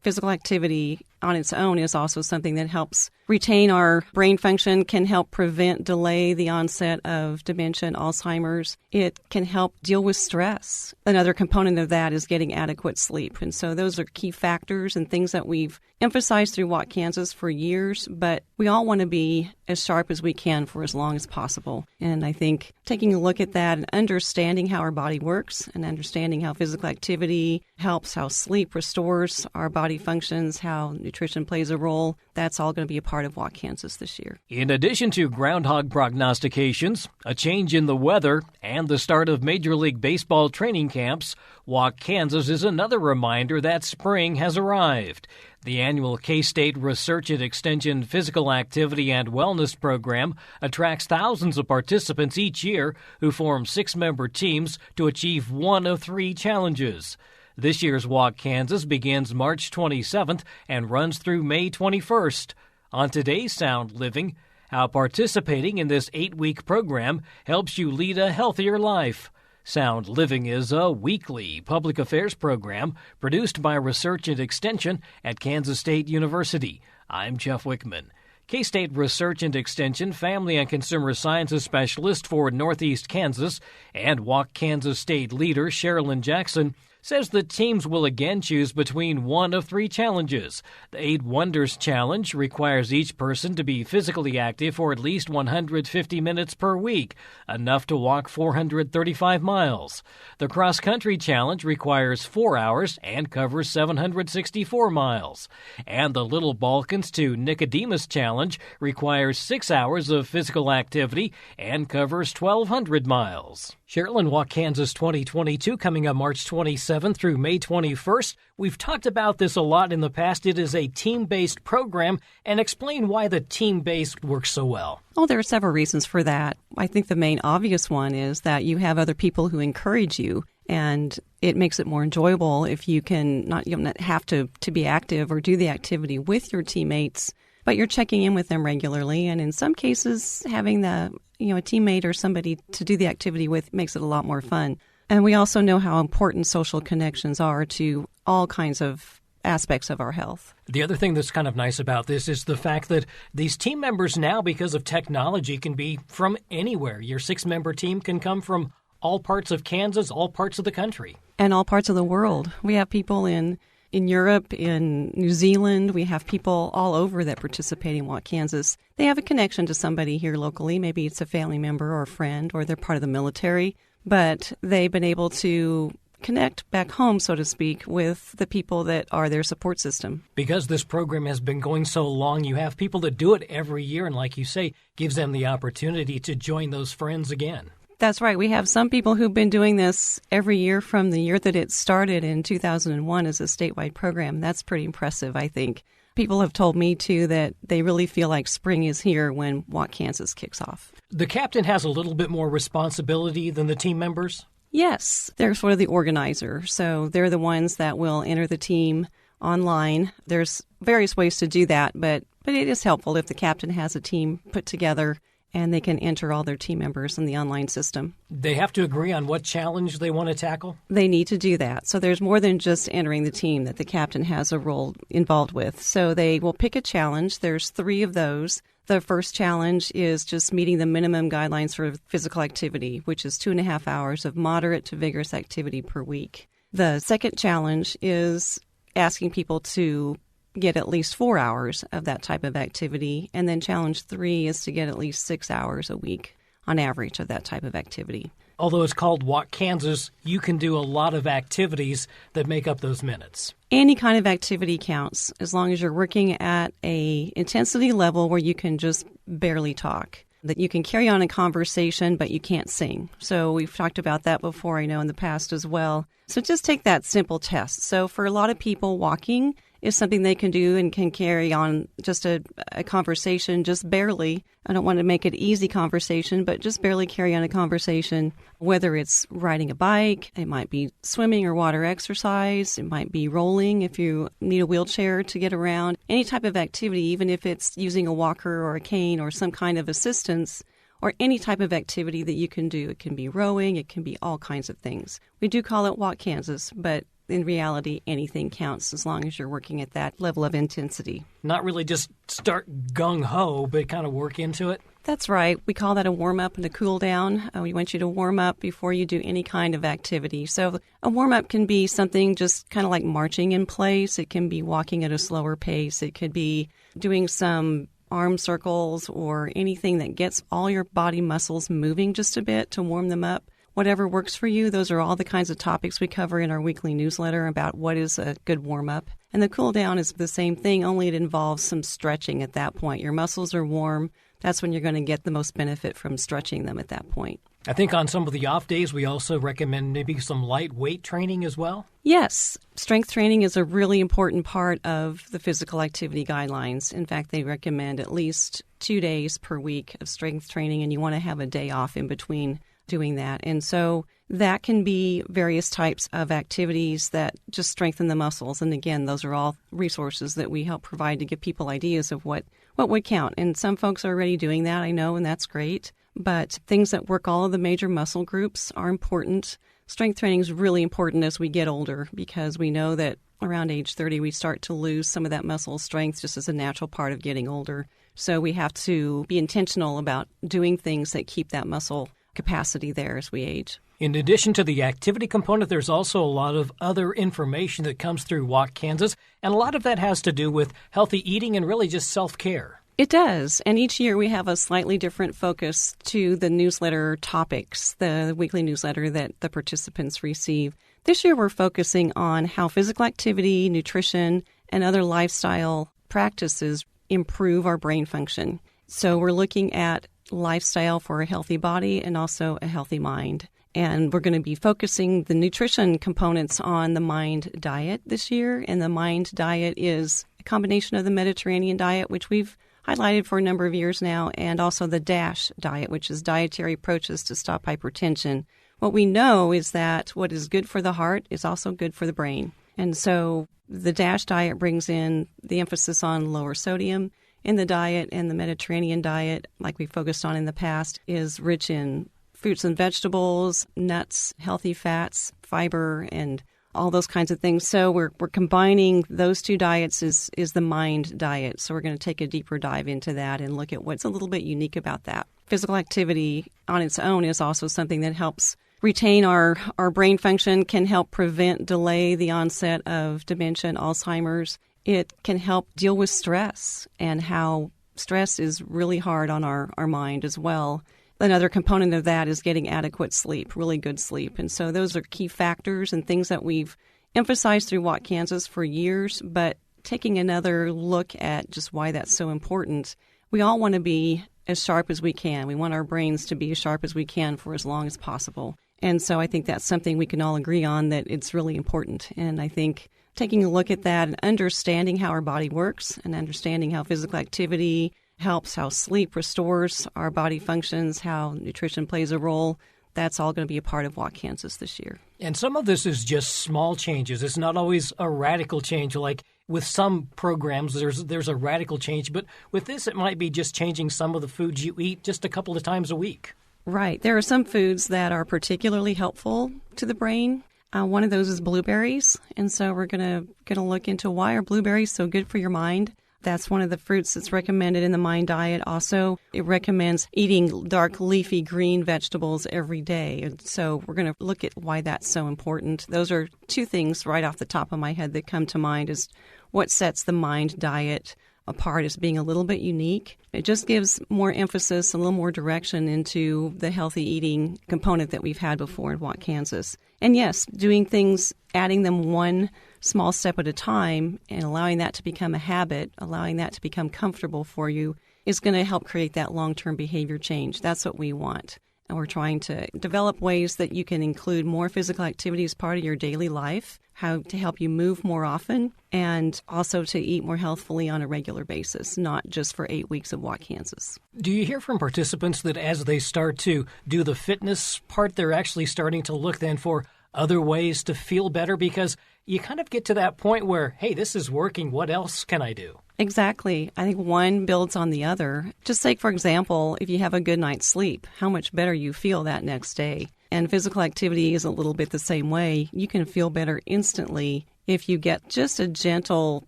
physical activity on its own is also something that helps retain our brain function, can help delay the onset of dementia and Alzheimer's. It can help deal with stress. Another component of that is getting adequate sleep. And so those are key factors and things that we've emphasized through Walk Kansas for years, but we all want to be as sharp as we can for as long as possible. And I think taking a look at that and understanding how our body works and understanding how physical activity helps, how sleep restores our body functions, how nutrition plays a role, that's all going to be a part of Walk Kansas this year. In addition to groundhog prognostications, a change in the weather, and the start of Major League Baseball training camps, Walk Kansas is another reminder that spring has arrived. The annual K-State Research and Extension Physical Activity and Wellness Program attracts thousands of participants each year who form 6-member teams to achieve one of 3 challenges. This year's Walk Kansas begins March 27th and runs through May 21st. On today's Sound Living, how participating in this 8-week program helps you lead a healthier life. Sound Living is a weekly public affairs program produced by Research and Extension at Kansas State University. I'm Jeff Wichman. K-State Research and Extension Family and Consumer Sciences Specialist for Northeast Kansas and Walk Kansas State leader Sharolyn Jackson says the teams will again choose between one of 3 challenges. The 8 Wonders Challenge requires each person to be physically active for at least 150 minutes per week, enough to walk 435 miles. The Cross Country Challenge requires 4 hours and covers 764 miles. And the Little Balkans to Nicodemus Challenge requires 6 hours of physical activity and covers 1,200 miles. Sharolyn, Walk Kansas 2022 coming up March 27th through May 21st. We've talked about this a lot in the past. It is a team-based program, and explain why the team-based works so well. Well, there are several reasons for that. I think the main obvious one is that you have other people who encourage you, and it makes it more enjoyable if you don't have to be active or do the activity with your teammates, but you're checking in with them regularly. And in some cases, having a teammate or somebody to do the activity with makes it a lot more fun. And we also know how important social connections are to all kinds of aspects of our health. The other thing that's kind of nice about this is the fact that these team members now, because of technology, can be from anywhere. Your 6-member team can come from all parts of Kansas, all parts of the country. And all parts of the world. We have people in Europe, in New Zealand. We have people all over that participate in Walk Kansas. They have a connection to somebody here locally. Maybe it's a family member or a friend, or they're part of the military. But they've been able to connect back home, so to speak, with the people that are their support system. Because this program has been going so long, you have people that do it every year, and like you say, gives them the opportunity to join those friends again. That's right. We have some people who've been doing this every year from the year that it started in 2001 as a statewide program. That's pretty impressive, I think. People have told me, too, that they really feel like spring is here when Walk Kansas kicks off. The captain has a little bit more responsibility than the team members? Yes. They're sort of the organizer. So they're the ones that will enter the team online. There's various ways to do that, but it is helpful if the captain has a team put together and they can enter all their team members in the online system. They have to agree on what challenge they want to tackle? They need to do that. So there's more than just entering the team that the captain has a role involved with. So they will pick a challenge. There's 3 of those. The first challenge is just meeting the minimum guidelines for physical activity, which is 2.5 hours of moderate to vigorous activity per week. The second challenge is asking people to get at least 4 hours of that type of activity. And then challenge 3 is to get at least 6 hours a week on average of that type of activity. Although it's called Walk Kansas, you can do a lot of activities that make up those minutes. Any kind of activity counts as long as you're working at a intensity level where you can just barely talk, that you can carry on a conversation, but you can't sing. So we've talked about that before, I know, in the past as well. So just take that simple test. So for a lot of people, walking is something they can do and can carry on just a conversation, just barely. I don't want to make it easy conversation, but just barely carry on a conversation, whether it's riding a bike, it might be swimming or water exercise, it might be rolling if you need a wheelchair to get around. Any type of activity, even if it's using a walker or a cane or some kind of assistance, or any type of activity that you can do. It can be rowing, it can be all kinds of things. We do call it Walk Kansas, but in reality, anything counts as long as you're working at that level of intensity. Not really just start gung-ho, but kind of work into it? That's right. We call that a warm-up and a cool-down. We want you to warm up before you do any kind of activity. So a warm-up can be something just kind of like marching in place. It can be walking at a slower pace. It could be doing some arm circles or anything that gets all your body muscles moving just a bit to warm them up. Whatever works for you, those are all the kinds of topics we cover in our weekly newsletter about what is a good warm-up. And the cool-down is the same thing, only it involves some stretching at that point. Your muscles are warm. That's when you're going to get the most benefit from stretching them at that point. I think on some of the off days, we also recommend maybe some light weight training as well. Yes. Strength training is a really important part of the physical activity guidelines. In fact, they recommend at least 2 days per week of strength training, and you want to have a day off in between doing that. And so that can be various types of activities that just strengthen the muscles. And again, those are all resources that we help provide to give people ideas of what would count. And some folks are already doing that, I know, and that's great. But things that work all of the major muscle groups are important. Strength training is really important as we get older because we know that around age 30, we start to lose some of that muscle strength just as a natural part of getting older. So we have to be intentional about doing things that keep that muscle capacity there as we age. In addition to the activity component, there's also a lot of other information that comes through Walk Kansas, and a lot of that has to do with healthy eating and really just self-care. It does, and each year we have a slightly different focus to the newsletter topics, the weekly newsletter that the participants receive. This year we're focusing on how physical activity, nutrition, and other lifestyle practices improve our brain function. So we're looking at lifestyle for a healthy body and also a healthy mind. And we're going to be focusing the nutrition components on the MIND diet this year. And the MIND diet is a combination of the Mediterranean diet, which we've highlighted for a number of years now, and also the DASH diet, which is dietary approaches to stop hypertension. What we know is that what is good for the heart is also good for the brain. And so the DASH diet brings in the emphasis on lower sodium in the diet, and the Mediterranean diet, like we focused on in the past, is rich in fruits and vegetables, nuts, healthy fats, fiber, and all those kinds of things. So we're combining those two diets is the MIND diet. So we're going to take a deeper dive into that and look at what's a little bit unique about that. Physical activity on its own is also something that helps retain our brain function, can help delay the onset of dementia and Alzheimer's. It can help deal with stress and how stress is really hard on our mind as well. Another component of that is getting adequate sleep, really good sleep. And so those are key factors and things that we've emphasized through Walk Kansas for years, but taking another look at just why that's so important. We all want to be as sharp as we can. We want our brains to be as sharp as we can for as long as possible. And so I think that's something we can all agree on, that it's really important. And I think taking a look at that and understanding how our body works and understanding how physical activity helps, how sleep restores our body functions, how nutrition plays a role, that's all going to be a part of Walk Kansas this year. And some of this is just small changes. It's not always a radical change. Like with some programs, there's a radical change. But with this, it might be just changing some of the foods you eat just a couple of times a week. Right. There are some foods that are particularly helpful to the brain. One of those is blueberries. And so we're going to look into why are blueberries so good for your mind. That's one of the fruits that's recommended in the MIND diet. Also, it recommends eating dark leafy green vegetables every day. And so we're going to look at why that's so important. Those are two things right off the top of my head that come to mind is what sets the MIND diet apart as being a little bit unique. It just gives more emphasis, a little more direction into the healthy eating component that we've had before in Walk Kansas. And yes, doing things, adding them one small step at a time and allowing that to become a habit, allowing that to become comfortable for you is going to help create that long-term behavior change. That's what we want. And we're trying to develop ways that you can include more physical activity as part of your daily life, how to help you move more often, and also to eat more healthfully on a regular basis, not just for 8 weeks of Walk Kansas. Do you hear from participants that as they start to do the fitness part, they're actually starting to look then for other ways to feel better? Because you kind of get to that point where, hey, this is working. What else can I do? Exactly. I think one builds on the other. Just take, for example, if you have a good night's sleep, how much better you feel that next day. And physical activity is a little bit the same way. You can feel better instantly if you get just a gentle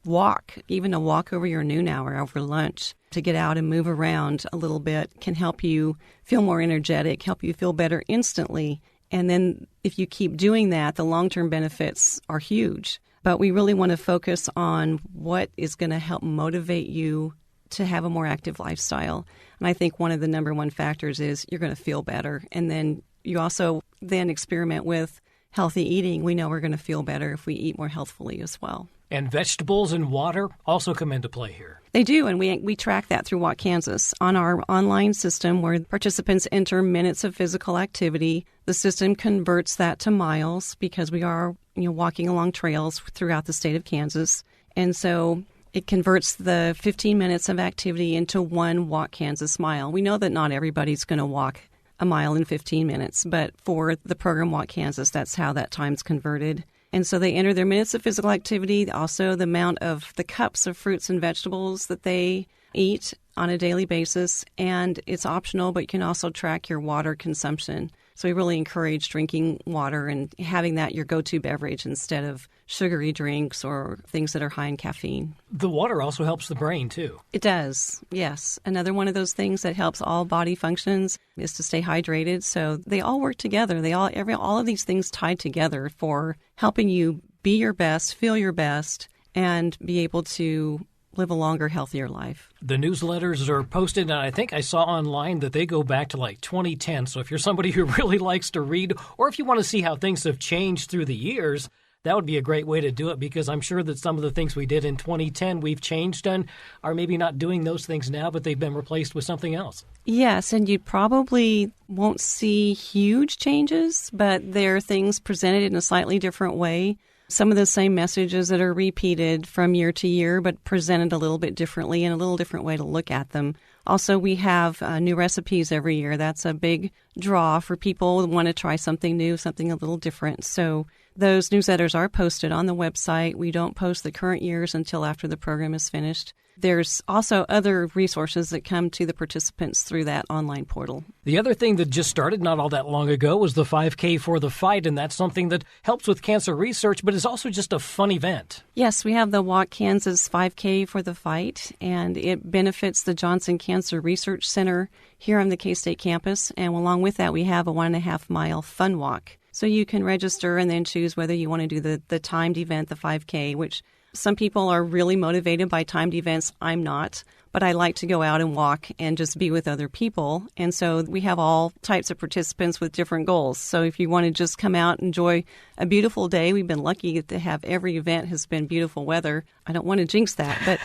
walk, even a walk over your noon hour over lunch. To get out and move around a little bit can help you feel more energetic, help you feel better instantly. And then if you keep doing that, the long-term benefits are huge. But we really want to focus on what is going to help motivate you to have a more active lifestyle. And I think one of the number one factors is you're going to feel better. And then you also then experiment with healthy eating. We know we're going to feel better if we eat more healthfully as well. And vegetables and water also come into play here. They do, and we track that through Walk Kansas. On our online system where participants enter minutes of physical activity, the system converts that to miles because we are walking along trails throughout the state of Kansas. And so it converts the 15 minutes of activity into one Walk Kansas mile. We know that not everybody's going to walk a mile in 15 minutes, but for the program Walk Kansas, that's how that time's converted. And so they enter their minutes of physical activity, also the amount of the cups of fruits and vegetables that they eat on a daily basis. And it's optional, but you can also track your water consumption. So we really encourage drinking water and having that your go-to beverage instead of sugary drinks or things that are high in caffeine. The water also helps the brain, too. It does, yes. Another one of those things that helps all body functions is to stay hydrated. So they all work together. All of these things tied together for helping you be your best, feel your best, and be able to live a longer, healthier life. The newsletters are posted, and I think I saw online that they go back to like 2010. So if you're somebody who really likes to read, or if you want to see how things have changed through the years, that would be a great way to do it, because I'm sure that some of the things we did in 2010 we've changed and are maybe not doing those things now, but they've been replaced with something else. Yes, and you probably won't see huge changes, but there are things presented in a slightly different way. Some of the same messages that are repeated from year to year, but presented a little bit differently and a little different way to look at them. Also, we have new recipes every year. That's a big draw for people who want to try something new, something a little different. So those newsletters are posted on the website. We don't post the current years until after the program is finished. There's also other resources that come to the participants through that online portal. The other thing that just started not all that long ago was the 5K for the Fight, and that's something that helps with cancer research, but is also just a fun event. Yes, we have the Walk Kansas 5K for the Fight, and it benefits the Johnson Cancer Research Center here on the K-State campus, and along with that, we have a 1.5-mile fun walk. So you can register and then choose whether you want to do the timed event, the 5K, which some people are really motivated by timed events. I'm not, but I like to go out and walk and just be with other people. And so we have all types of participants with different goals. So if you want to just come out and enjoy a beautiful day, we've been lucky to have every event has been beautiful weather. I don't want to jinx that, but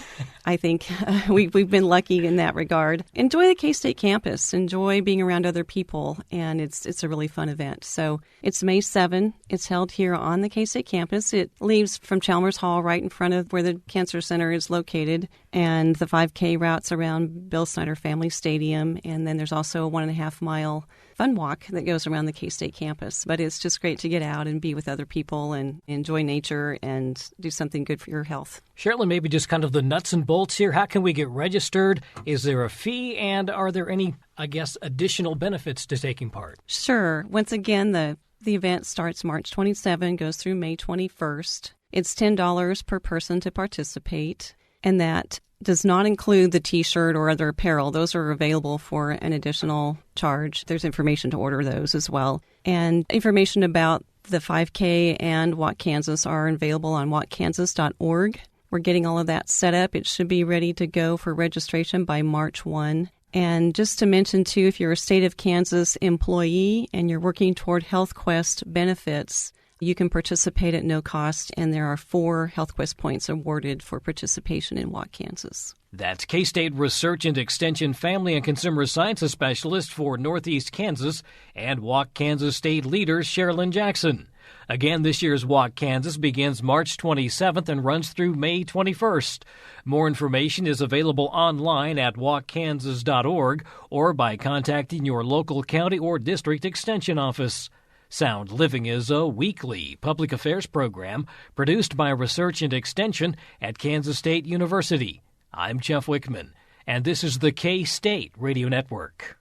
I think we've been lucky in that regard. Enjoy the K-State campus. Enjoy being around other people, and it's a really fun event. So it's May 7. It's held here on the K-State campus. It leaves from Chalmers Hall right in front of where the Cancer Center is located, and the 5K routes around Bill Snyder Family Stadium, and then there's also a 1.5-mile fun walk that goes around the K-State campus. But it's just great to get out and be with other people and enjoy nature and do something good for your health. Sharolyn, maybe just kind of the nuts and bolts here. How can we get registered? Is there a fee? And are there any, additional benefits to taking part? Sure. Once again, the event starts March 27, goes through May 21st. It's $10 per person to participate, and that does not include the T-shirt or other apparel. Those are available for an additional charge. There's information to order those as well. And information about the 5K and Walk Kansas are available on walkkansas.org. We're getting all of that set up. It should be ready to go for registration by March 1. And just to mention, too, if you're a State of Kansas employee and you're working toward Health Quest benefits, you can participate at no cost, and there are 4 Health Quest points awarded for participation in Walk Kansas. That's K-State Research and Extension Family and Consumer Sciences Specialist for Northeast Kansas and Walk Kansas State Leader Sharolyn Jackson. Again, this year's Walk Kansas begins March 27th and runs through May 21st. More information is available online at walkkansas.org or by contacting your local county or district extension office. Sound Living is a weekly public affairs program produced by Research and Extension at Kansas State University. I'm Jeff Wichman, and this is the K-State Radio Network.